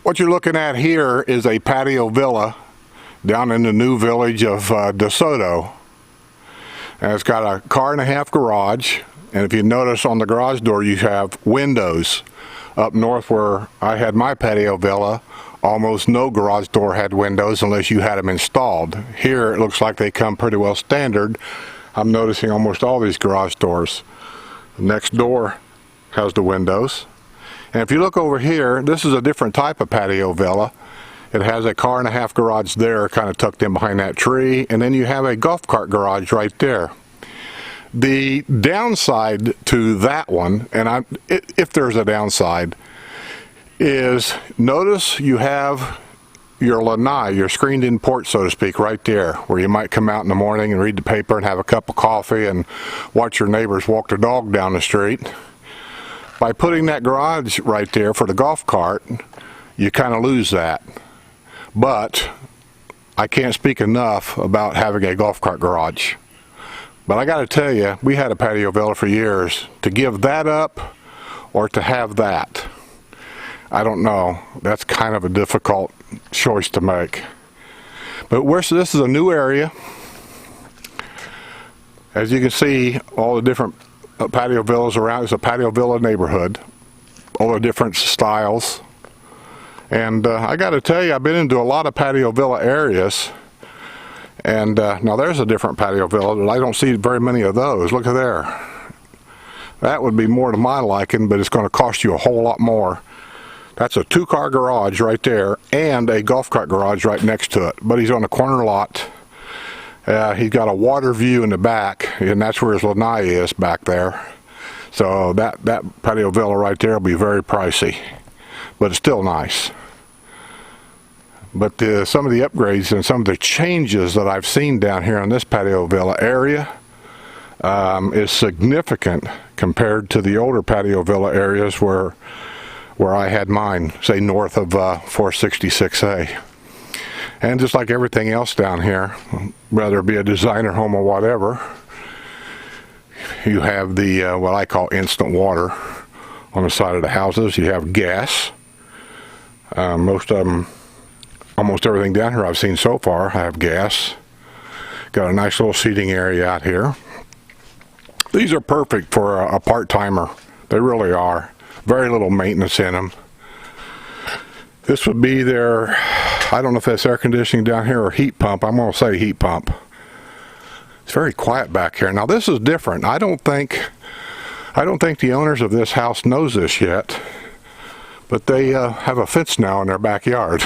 What you're looking at here is a patio villa down in the new village of Desoto. And it's got a car and a half garage, and if you notice on the garage door you have windows. Up north where I had my patio villa, almost no garage door had windows unless you had them installed. Here it looks like they come pretty well standard. I'm noticing almost all these garage doors. The next door has the windows. And if you look over here, this is a different type of patio villa. It has a car and a half garage there, kind of tucked in behind that tree, and then you have a golf cart garage right there. The downside to that one, and if there's a downside, is notice you have your lanai, your screened-in porch, so to speak, right there, where you might come out in the morning and read the paper and have a cup of coffee and watch your neighbors walk their dog down the street. By putting that garage right there for the golf cart, you kind of lose that. But I can't speak enough about having a golf cart garage. But I got to tell you, we had a patio villa for years. To give that up or to have that, I don't know. That's kind of a difficult choice to make. But this is a new area. As you can see, all the different patio villas around. It's a patio villa neighborhood, all the different styles. And I got to tell you, I've been into a lot of patio villa areas, and now there's a different patio villa, but I don't see very many of those. Look at there. That would be more to my liking, but it's going to cost you a whole lot more. That's a two-car garage right there and a golf cart garage right next to it, but he's on a corner lot. He's got a water view in the back, and that's where his lanai is back there. So that patio villa right there will be very pricey, but it's still nice. But some of the upgrades and some of the changes that I've seen down here in this patio villa area is significant compared to the older patio villa areas where I had mine, say north of 466A. And just like everything else down here, whether it be a designer home or whatever, you have the what I call instant water on the side of the houses. You have gas. Most of them, almost everything down here I've seen so far have gas. Got a nice little seating area out here. These are perfect for a part-timer. They really are. Very little maintenance in them. This would be their, I don't know if that's air conditioning down here or heat pump. I'm going to say heat pump. It's very quiet back here. Now this is different. I don't think the owners of this house knows this yet, but they have a fence now in their backyard.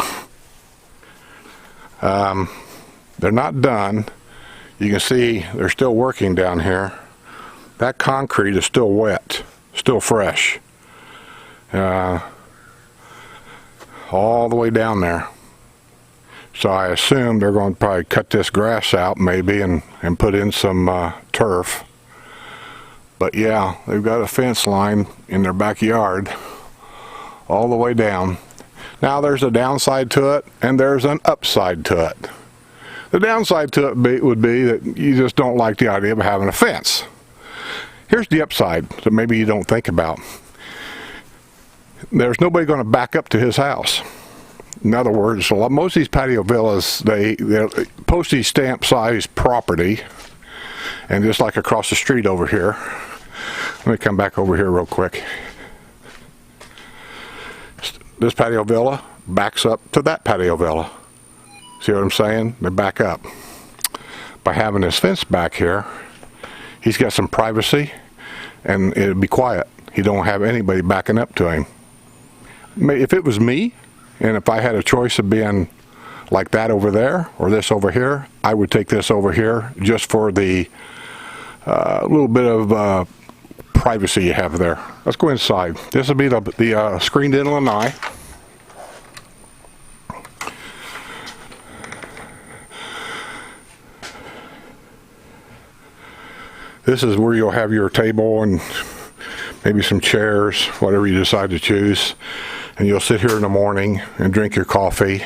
They're not done. You can see they're still working down here. That concrete is still wet, still fresh. All the way down there. So I assume they're going to probably cut this grass out maybe and put in some turf. But yeah, they've got a fence line in their backyard all the way down. Now there's a downside to it and there's an upside to it. The downside to it would be that you just don't like the idea of having a fence. Here's the upside that maybe you don't think about. There's nobody going to back up to his house. In other words, most of these patio villas, they're postage stamp size property, and just like across the street over here. Let me come back over here real quick. This patio villa backs up to that patio villa. See what I'm saying? They back up. By having this fence back here, he's got some privacy, and it'll be quiet. He don't have anybody backing up to him. If it was me, and if I had a choice of being like that over there or this over here, I would take this over here just for the little bit of privacy you have there. Let's go inside. This will be the screened-in lanai. This is where you'll have your table and maybe some chairs, whatever you decide to choose. And you'll sit here in the morning and drink your coffee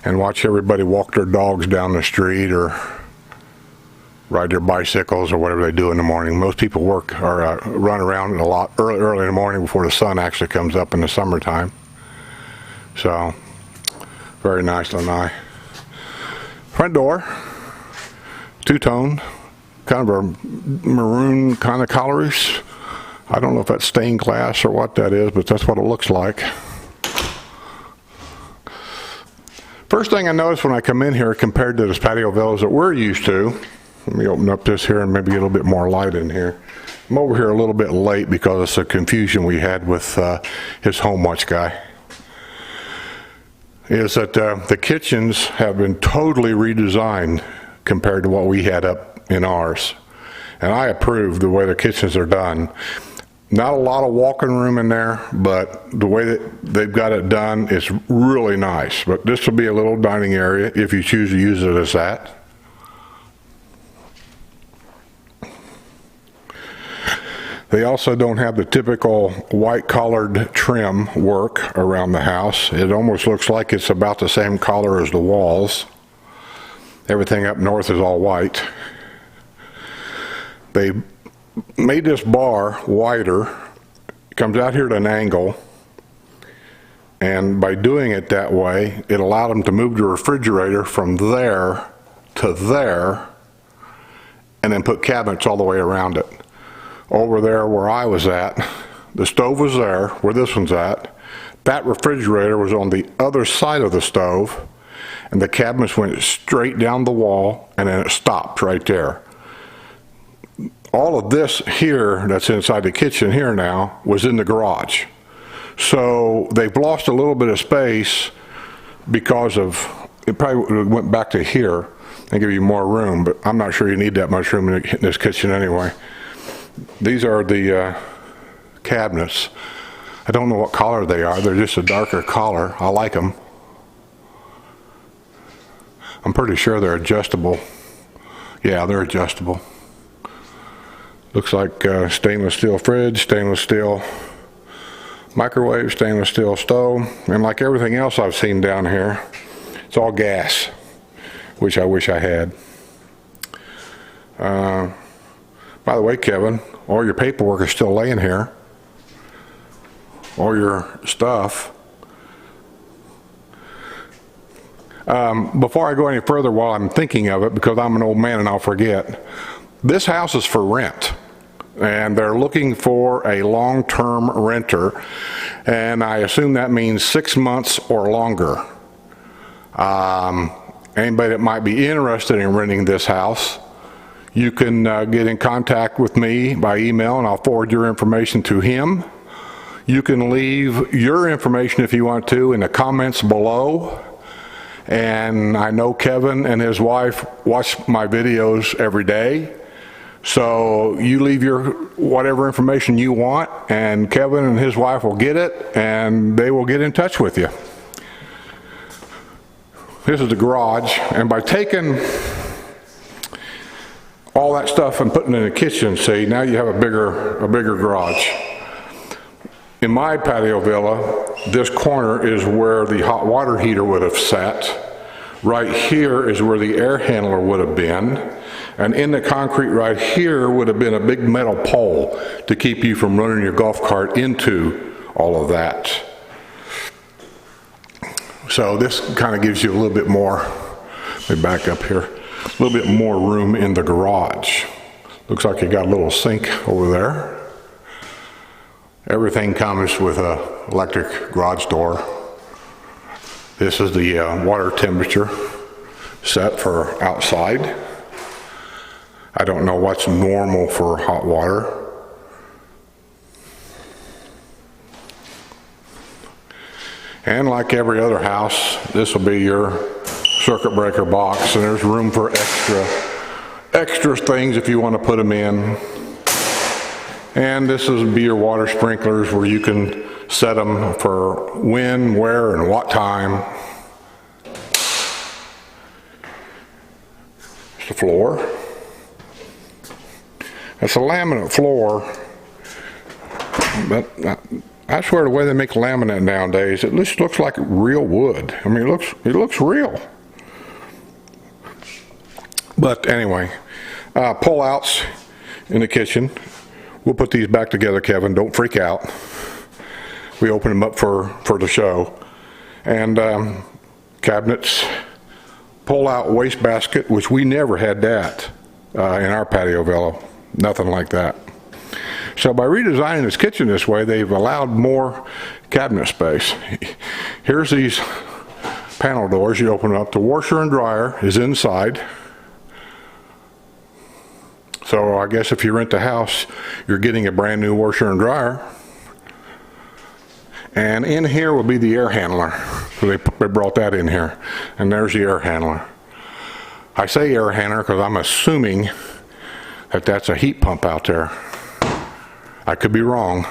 and watch everybody walk their dogs down the street or ride their bicycles or whatever they do in the morning. Most people work or run around a lot early in the morning before the sun actually comes up in the summertime. So, very nice Lanai. Front door, two-tone, kind of a maroon kind of colors. I don't know if that's stained glass or what that is, but that's what it looks like. First thing I notice when I come in here compared to this patio villas that we're used to, let me open up this here and maybe get a little bit more light in here. I'm over here a little bit late because of the confusion we had with his home watch guy. Is that the kitchens have been totally redesigned compared to what we had up in ours. And I approve the way the kitchens are done. Not a lot of walking room in there, but the way that they've got it done is really nice. But this will be a little dining area if you choose to use it as that. They also don't have the typical white collared trim work around the house. It almost looks like it's about the same color as the walls. Everything up north is all white. They made this bar wider. It comes out here at an angle. And by doing it that way, it allowed them to move the refrigerator from there to there and then put cabinets all the way around it. Over there where I was at, the stove was there, where this one's at. That refrigerator was on the other side of the stove, and the cabinets went straight down the wall, and then it stopped right there. All of this here that's inside the kitchen here now was in the garage. So they've lost a little bit of space because of, it probably went back to here and give you more room, but I'm not sure you need that much room in this kitchen anyway. These are the cabinets. I don't know what color they are. They're just a darker color. I like them. I'm pretty sure they're adjustable. Yeah, they're adjustable. Looks like stainless steel fridge, stainless steel microwave, stainless steel stove, and like everything else I've seen down here, it's all gas, which I wish I had. By the way, Kevin, all your paperwork is still laying here. All your stuff. Before I go any further while I'm thinking of it, because I'm an old man and I'll forget, this house is for rent. And they're looking for a long-term renter. And I assume that means 6 months or longer. Anybody that might be interested in renting this house, you can get in contact with me by email and I'll forward your information to him. You can leave your information if you want to in the comments below. And I know Kevin and his wife watch my videos every day. So you leave your whatever information you want and Kevin and his wife will get it and they will get in touch with you. This is the garage, and by taking all that stuff and putting it in the kitchen, see, now you have a bigger garage. In my patio villa, this corner is where the hot water heater would have sat. Right here is where the air handler would have been. And in the concrete right here would have been a big metal pole to keep you from running your golf cart into all of that. So this kind of gives you a little bit more, let me back up here, a little bit more room in the garage. Looks like you got a little sink over there. Everything comes with an electric garage door. This is the water temperature set for outside. I don't know what's normal for hot water. And like every other house, this will be your circuit breaker box, and there's room for extra things if you want to put them in. And this will be your water sprinklers where you can set them for when, where, and what time. It's the floor. It's a laminate floor, but I swear the way they make laminate nowadays, it just looks like real wood. I mean, it looks real. But anyway, pull-outs in the kitchen. We'll put these back together, Kevin. Don't freak out. We open them up for the show. And cabinets, pull-out wastebasket, which we never had that in our patio villa. Nothing like that. So by redesigning this kitchen this way, they've allowed more cabinet space. Here's these panel doors. You open up. The washer and dryer is inside. So I guess if you rent the house, you're getting a brand new washer and dryer. And in here will be the air handler. So they brought that in here. And there's the air handler. I say air handler because I'm assuming that that's a heat pump out there. I could be wrong,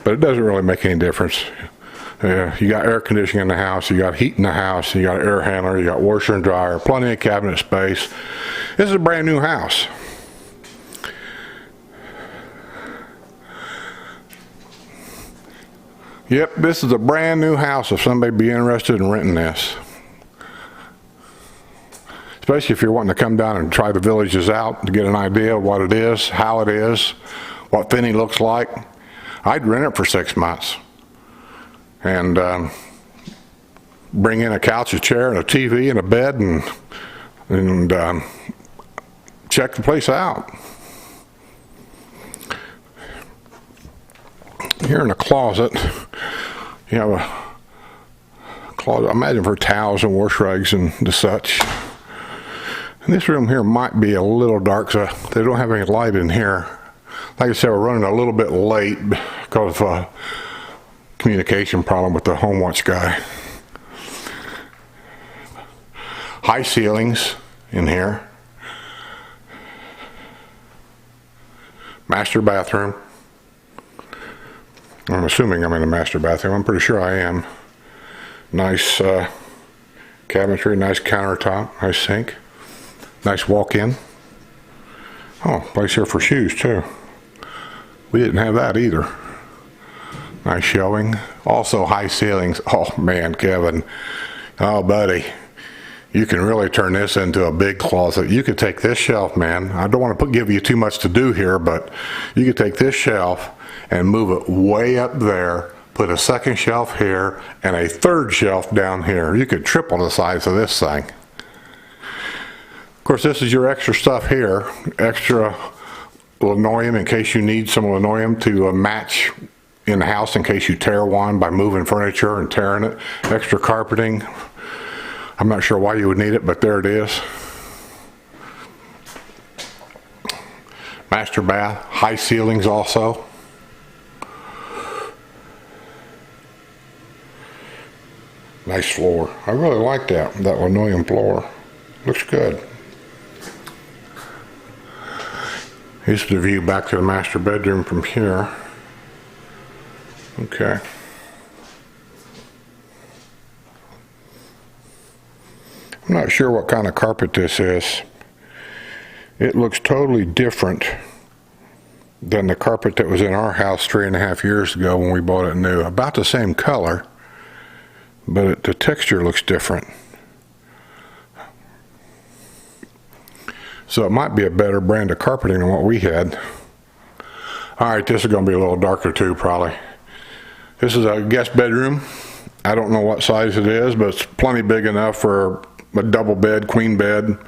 but it doesn't really make any difference. You got air conditioning in the house, you got heat in the house, you got air handler, you got washer and dryer, plenty of cabinet space. This is a brand new house. Yep, this is a brand new house if somebody be interested in renting this. Especially if you're wanting to come down and try the villages out to get an idea of what it is, how it is, what Finney looks like. I'd rent it for 6 months and bring in a couch, a chair, and a TV and a bed and check the place out. Here in the closet, you have a closet, I imagine, for towels and wash rags and the such. And this room here might be a little dark, so they don't have any light in here. Like I said, we're running a little bit late because of a communication problem with the home watch guy. High ceilings in here. Master bathroom. I'm assuming I'm in the master bathroom. I'm pretty sure I am. Nice cabinetry, nice countertop, nice sink. Nice walk-in. Oh, place here for shoes too. We didn't have that either. Nice shelving. Also high ceilings. Oh man, Kevin. Oh buddy. You can really turn this into a big closet. You could take this shelf, man. I don't want to give you too much to do here, but you could take this shelf and move it way up there, put a second shelf here, and a third shelf down here. You could triple the size of this thing. Of course, this is your extra stuff here. Extra linoleum in case you need some linoleum to match in the house in case you tear one by moving furniture and tearing it. Extra carpeting. I'm not sure why you would need it, but there it is. Master bath, high ceilings also. Nice floor. I really like that linoleum floor. Looks good. Here's the view back to the master bedroom from here. Okay. I'm not sure what kind of carpet this is. It looks totally different than the carpet that was in our house 3.5 years ago when we bought it new. About the same color, but the texture looks different. So it might be a better brand of carpeting than what we had. Alright, this is going to be a little darker too, probably. This is a guest bedroom. I don't know what size it is, but it's plenty big enough for a double bed, queen bed.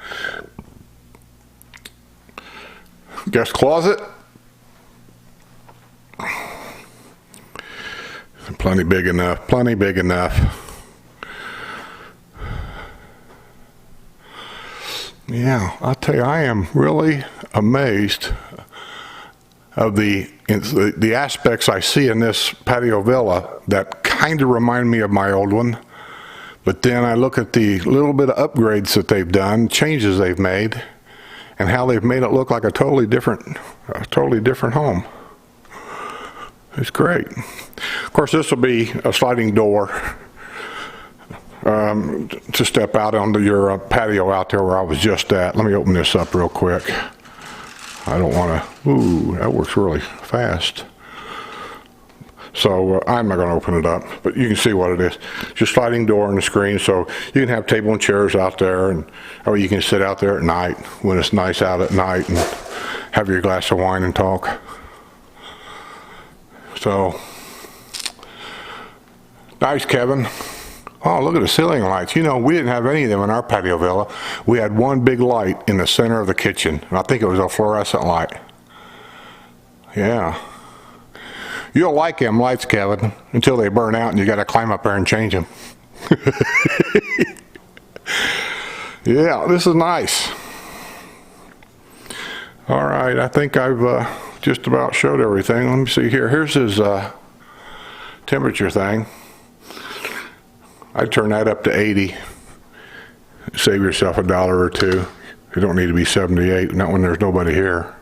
Guest closet. Plenty big enough, plenty big enough. Yeah, I'll tell you, I am really amazed of the aspects I see in this patio villa that kind of remind me of my old one. But then I look at the little bit of upgrades that they've done, changes they've made, and how they've made it look like a totally different home. It's great. Of course, this will be a sliding door to step out onto your patio out there where I was just at. Let me open this up real quick. I don't want to, ooh, that works really fast. So I'm not going to open it up, but you can see what it is. Just sliding door on the screen, so you can have table and chairs out there, or you can sit out there at night when it's nice out at night and have your glass of wine and talk. So, nice, Kevin. Oh, look at the ceiling lights. You know, we didn't have any of them in our patio villa. We had one big light in the center of the kitchen, and I think it was a fluorescent light. Yeah. You'll like them lights, Kevin, until they burn out and you got to climb up there and change them. Yeah, this is nice. All right, I think I've just about showed everything. Let me see here. Here's his temperature thing. I'd turn that up to 80. Save yourself $1 or $2. You don't need to be 78, not when there's nobody here.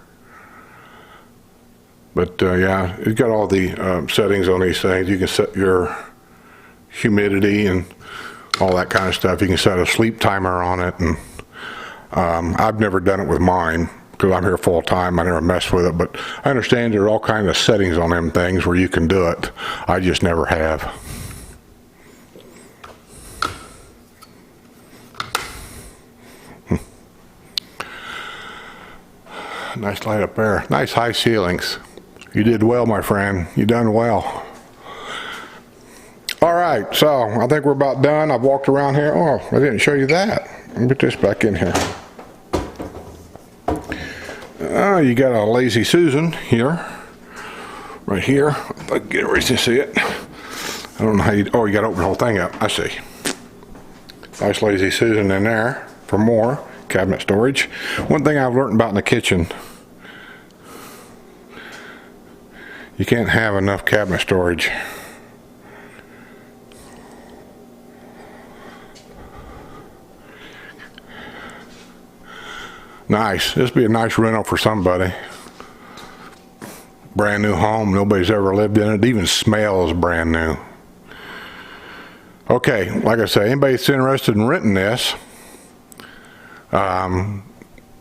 But yeah, it's got all the settings on these things. You can set your humidity and all that kind of stuff. You can set a sleep timer on it, and I've never done it with mine because I'm here full time. I never mess with it, but I understand there are all kinds of settings on them things where you can do it. I just never have. Nice light up there. Nice high ceilings. You did well, my friend. You done well. All right, so I think we're about done. I've walked around here. Oh, I didn't show you that. Let me put this back in here. Oh, you got a Lazy Susan here. Right here. If I can get where you can see it. I don't know how you... Oh, you got to open the whole thing up. I see. Nice Lazy Susan in there for more cabinet storage. One thing I've learned about in the kitchen, you can't have enough cabinet storage. Nice. This would be a nice rental for somebody. Brand new home. Nobody's ever lived in it. It even smells brand new. Okay, like I say, anybody that's interested in renting this,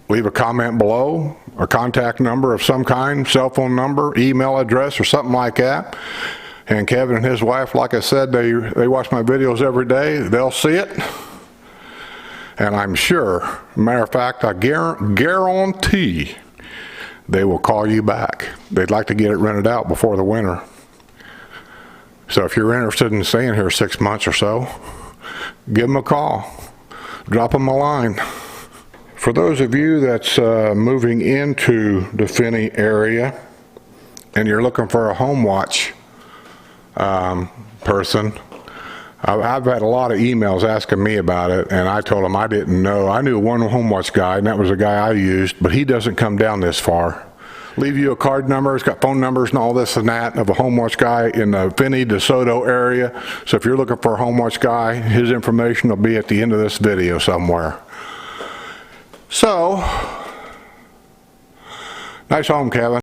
leave a comment below, a contact number of some kind, cell phone number, email address, or something like that. And Kevin and his wife, like I said, they watch my videos every day. They'll see it. And I'm sure, matter of fact, I guarantee they will call you back. They'd like to get it rented out before the winter. So if you're interested in staying here 6 months or so, give them a call. Drop them a line. For those of you that's moving into the Finney area and you're looking for a home watch person, I've had a lot of emails asking me about it, and I told them I didn't know. I knew one home watch guy, and that was the guy I used, but he doesn't come down this far. Leave you a card number. It's got phone numbers and all this and that of a home watch guy in the Finney, Desoto area. So if you're looking for a home watch guy, his information will be at the end of this video somewhere. So, nice home, Kevin.